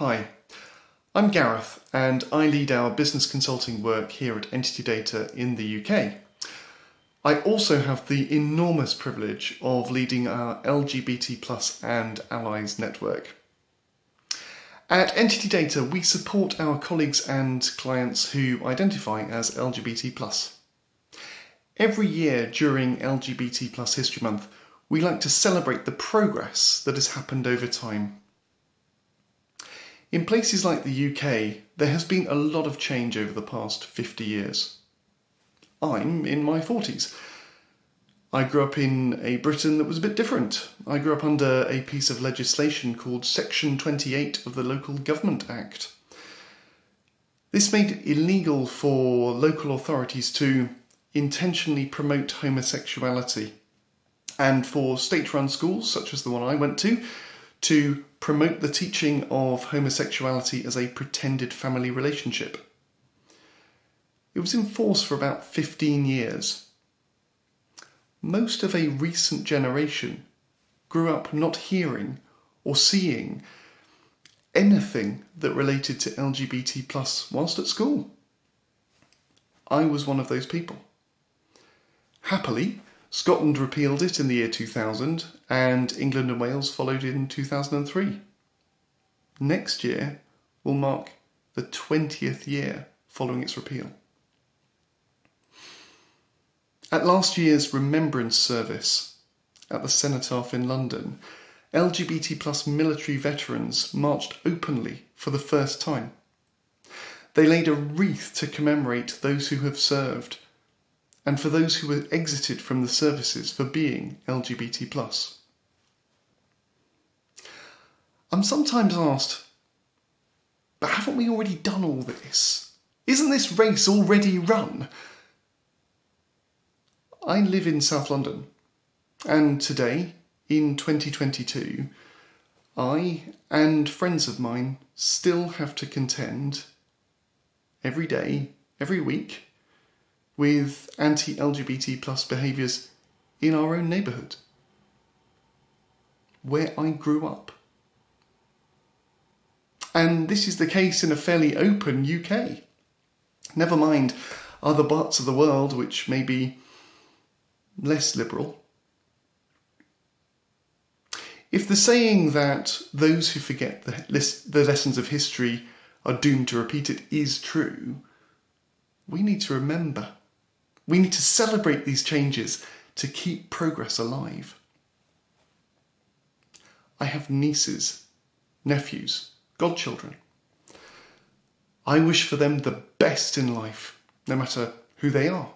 Hi, I'm Gareth and I lead our business consulting work here at NTT Data in the UK. I also have the enormous privilege of leading our LGBT+ and Allies network. At NTT Data, we support our colleagues and clients who identify as LGBT+. Every year during LGBT+ History Month, we like to celebrate the progress that has happened over time. In places like the UK, there has been a lot of change over the past 50 years. I'm in my 40s. I grew up in a Britain that was a bit different. I grew up under a piece of legislation called Section 28 of the Local Government Act. This made it illegal for local authorities to intentionally promote homosexuality, and for state-run schools, such as the one I went to promote the teaching of homosexuality as a pretended family relationship. It was in force for about 15 years. Most of a recent generation grew up not hearing or seeing anything that related to LGBT+ whilst at school. I was one of those people. Happily, Scotland repealed it in the year 2000 and England and Wales followed in 2003. Next year will mark the 20th year following its repeal. At last year's Remembrance Service at the Cenotaph in London, LGBT+ military veterans marched openly for the first time. They laid a wreath to commemorate those who have served and for those who were exited from the services for being LGBT+. I'm sometimes asked, but haven't we already done all this? Isn't this race already run? I live in South London, and today, in 2022, I and friends of mine still have to contend every day, every week, with anti-LGBT+ behaviours in our own neighbourhood, where I grew up. And this is the case in a fairly open UK. Never mind other parts of the world which may be less liberal. If the saying that those who forget the lessons of history are doomed to repeat it is true, we need to remember. We need to celebrate these changes to keep progress alive. I have nieces, nephews, godchildren. I wish for them the best in life, no matter who they are,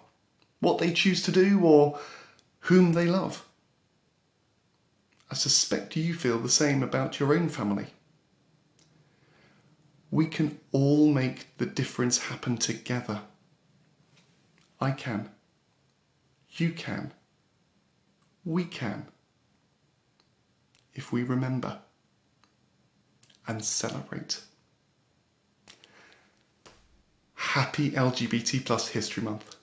what they choose to do, or whom they love. I suspect you feel the same about your own family. We can all make the difference happen together. I can. You can. We can. If we remember and celebrate. Happy LGBT+ History Month.